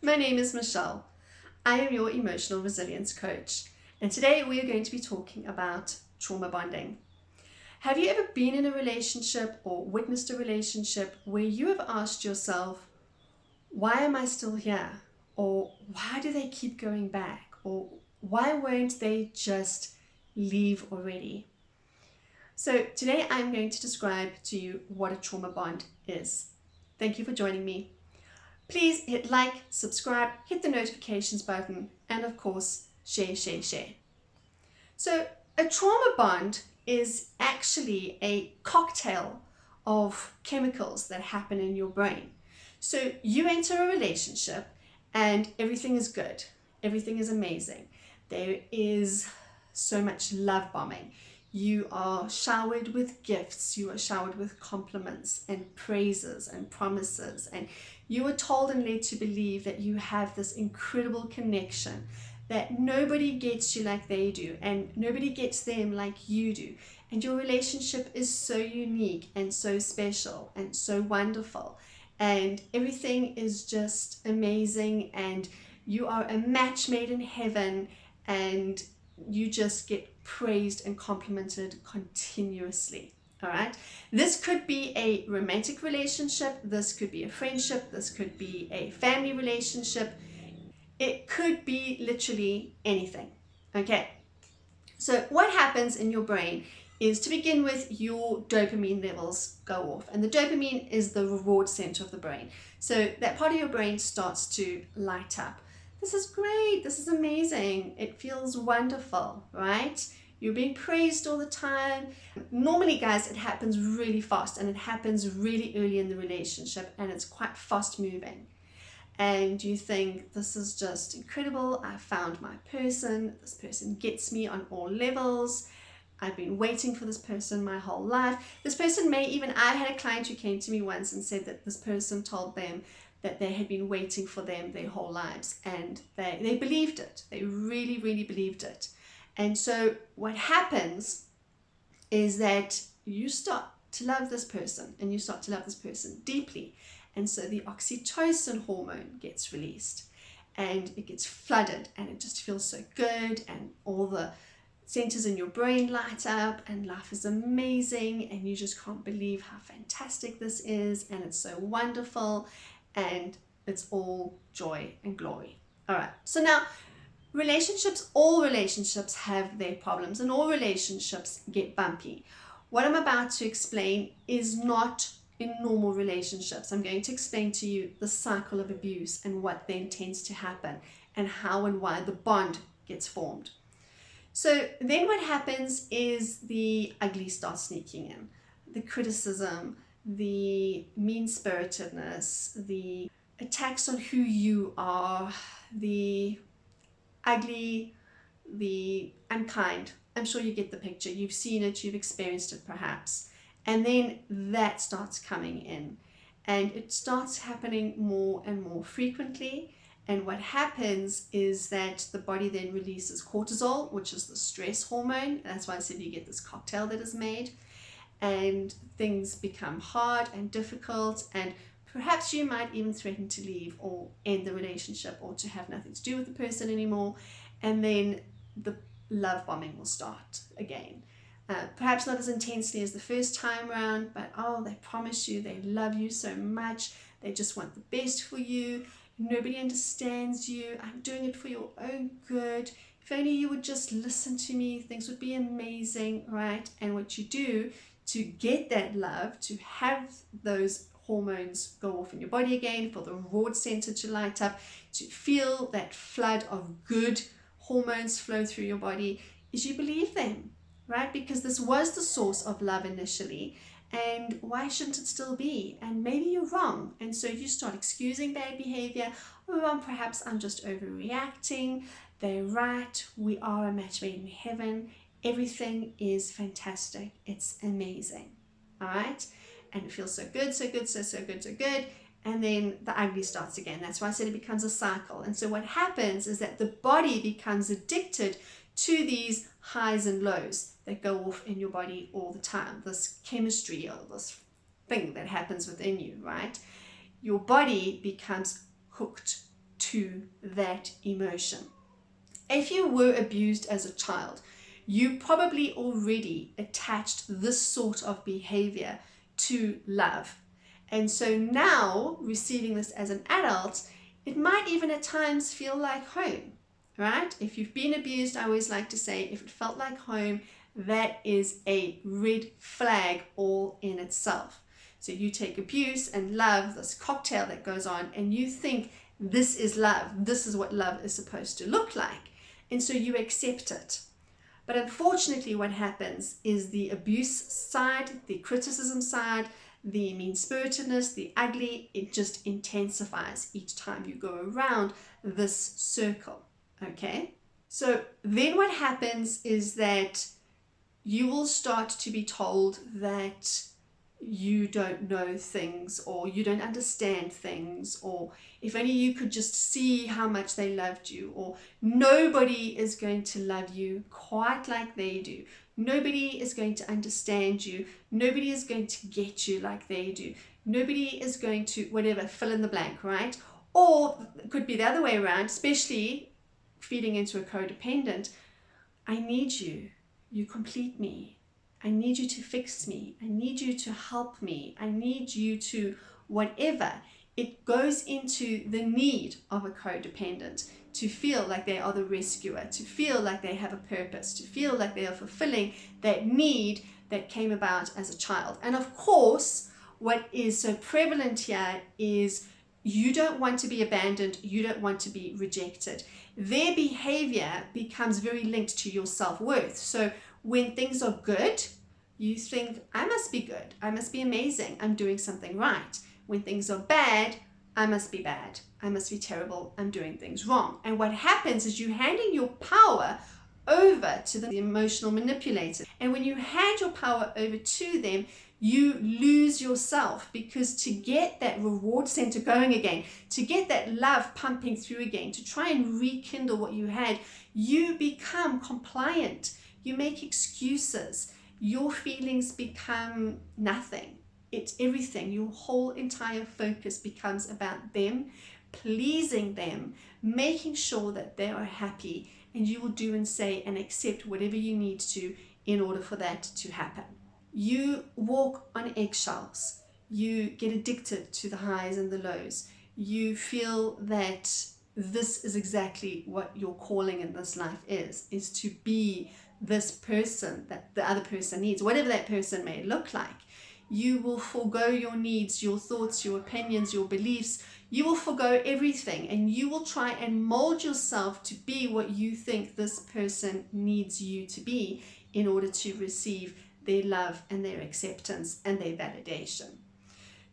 My name is Michelle. I am your emotional resilience coach, and today we are going to be talking about trauma bonding. Have you ever been in a relationship or witnessed a relationship where you have asked yourself, why am I still here? Or why do they keep going back? Or why won't they just leave already? So today I'm going to describe to you what a trauma bond is. Thank you for joining me. Please hit like, subscribe, hit the notifications button, and of course, share. So a trauma bond is actually a cocktail of chemicals that happen in your brain. So you enter a relationship and everything is good. Everything is amazing. There is so much love bombing. You are showered with gifts, you are showered with compliments and praises and promises, and you are told and led to believe that you have this incredible connection, that nobody gets you like they do and nobody gets them like you do. And your relationship is so unique and so special and so wonderful. And everything is just amazing, and you are a match made in heaven, and you just get praised and complimented continuously. All right. This could be a romantic relationship. This could be a friendship. This could be a family relationship. It could be literally anything. Okay. So what happens in your brain is, to begin with, your dopamine levels go off, and the dopamine is the reward center of the brain. So that part of your brain starts to light up. This is great. This is amazing. It feels wonderful, right? You're being praised all the time. Normally, guys, it happens really fast, and it happens really early in the relationship, and it's quite fast moving. And you think, this is just incredible. I found my person. This person gets me on all levels. I've been waiting for this person my whole life. This person may even, I had a client who came to me once and said that this person told them that they had been waiting for them their whole lives, and they believed it. They really, really believed it. And so what happens is that you start to love this person, and you start to love this person deeply. And so the oxytocin hormone gets released, and it gets flooded, and it just feels so good, and all the centers in your brain light up, and life is amazing, and you just can't believe how fantastic this is, and it's so wonderful, and it's all joy and glory. All right, so now all relationships have their problems, and all relationships get bumpy. What I'm about to explain is not in normal relationships. I'm going to explain to you the cycle of abuse and what then tends to happen, and how and why the bond gets formed. So then what happens is the ugly starts sneaking in. The criticism, the mean-spiritedness, the attacks on who you are, the ugly, the unkind. I'm sure you get the picture. You've seen it, you've experienced it perhaps. And then that starts coming in, and it starts happening more and more frequently. And what happens is that the body then releases cortisol, which is the stress hormone. That's why I said you get this cocktail that is made, and things become hard and difficult, and perhaps you might even threaten to leave or end the relationship, or to have nothing to do with the person anymore. And then the love bombing will start again. Perhaps not as intensely as the first time around, but they promise you they love you so much. They just want the best for you. Nobody understands you. I'm doing it for your own good. If only you would just listen to me, things would be amazing, right? And what you do to get that love, to have those hormones go off in your body again, for the reward center to light up, to feel that flood of good hormones flow through your body, is you believe them, right? Because this was the source of love initially, and why shouldn't it still be? And maybe you're wrong, and so you start excusing bad behavior. Perhaps I'm just overreacting. They're right. We are a match made in heaven. Everything is fantastic. It's amazing. All right, and it feels so good, so good, so good. And then the ugly starts again. That's why I said it becomes a cycle. And so what happens is that the body becomes addicted to these highs and lows that go off in your body all the time. This chemistry, or this thing that happens within you, right? Your body becomes hooked to to that emotion. If you were abused as a child, you probably already attached this sort of behavior to love. And so now, receiving this as an adult, it might even at times feel like home, right? If you've been abused, I always like to say, if it felt like home, that is a red flag all in itself. So you take abuse and love, this cocktail that goes on, and you think this is love. This is what love is supposed to look like. And so you accept it. But unfortunately, what happens is the abuse side, the criticism side, the mean-spiritedness, the ugly, it just intensifies each time you go around this circle, okay? So then what happens is that you will start to be told that you don't know things, or you don't understand things, or if only you could just see how much they loved you, or nobody is going to love you quite like they do. Nobody is going to understand you. Nobody is going to get you like they do. Nobody is going to, whatever, fill in the blank, right? Or it could be the other way around, especially feeding into a codependent. I need you. You complete me. I need you to fix me. I need you to help me. I need you to whatever. It goes into the need of a codependent to feel like they are the rescuer, to feel like they have a purpose, to feel like they are fulfilling that need that came about as a child. And of course, what is so prevalent here is you don't want to be abandoned. You don't want to be rejected. Their behavior becomes very linked to your self-worth. So when things are good, you think, I must be good. I must be amazing. I'm doing something right. When things are bad, I must be bad. I must be terrible. I'm doing things wrong. And what happens is you're handing your power over to the emotional manipulator. And when you hand your power over to them, you lose yourself, because to get that reward center going again, to get that love pumping through again, to try and rekindle what you had, you become compliant. You make excuses. Your feelings become nothing. It's everything. Your whole entire focus becomes about them, pleasing them, making sure that they are happy, and you will do and say and accept whatever you need to in order for that to happen. You walk on eggshells. You get addicted to the highs and the lows. You feel that this is exactly what your calling in this life is to be this person that the other person needs, whatever that person may look like. You will forego your needs, your thoughts, your opinions, your beliefs. You will forego everything, and you will try and mold yourself to be what you think this person needs you to be in order to receive their love and their acceptance and their validation.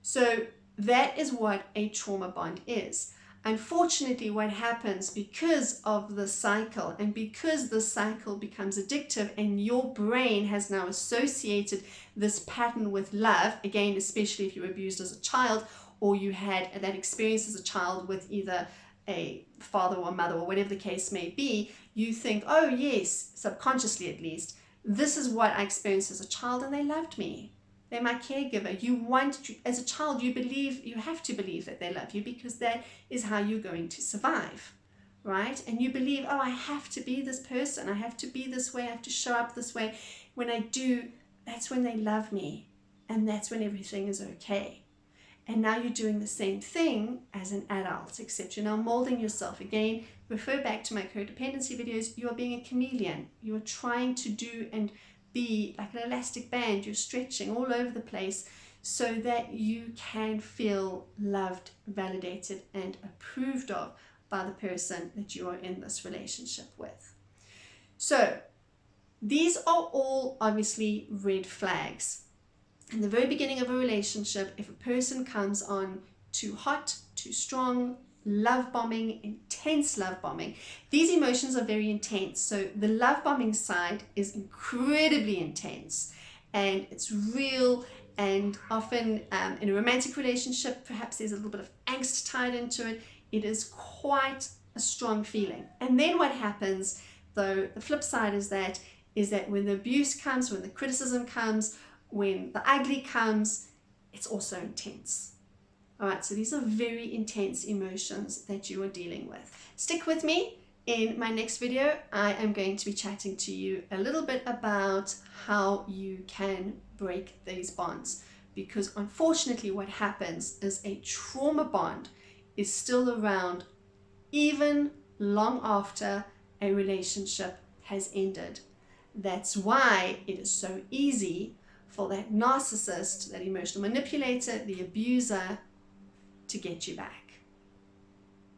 So that is what a trauma bond is. Unfortunately, what happens because of the cycle, and because the cycle becomes addictive and your brain has now associated this pattern with love, again, especially if you were abused as a child, or you had that experience as a child with either a father or mother or whatever the case may be, you think, oh yes, subconsciously at least, this is what I experienced as a child and they loved me. They're my caregiver. You want, as a child, you have to believe that they love you, because that is how you're going to survive, right? And you believe, oh, I have to be this person. I have to be this way. I have to show up this way. When I do, that's when they love me. And that's when everything is okay. And now you're doing the same thing as an adult, except you're now molding yourself. Again, refer back to my codependency videos. You are being a chameleon. You are trying to do and be like an elastic band. You're stretching all over the place so that you can feel loved, validated, and approved of by the person that you are in this relationship with. So these are all obviously red flags. In the very beginning of a relationship, if a person comes on too hot, too strong, love bombing, intense love bombing, these emotions are very intense. So the love bombing side is incredibly intense, and it's real, and often in a romantic relationship, perhaps there's a little bit of angst tied into it. It is quite a strong feeling. And then what happens, though, the flip side is that when the abuse comes, when the criticism comes, when the ugly comes, it's also intense. All right, so these are very intense emotions that you are dealing with. Stick with me. In my next video, I am going to be chatting to you a little bit about how you can break these bonds, because unfortunately what happens is a trauma bond is still around even long after a relationship has ended. That's why it is so easy for that narcissist, that emotional manipulator, the abuser, to get you back.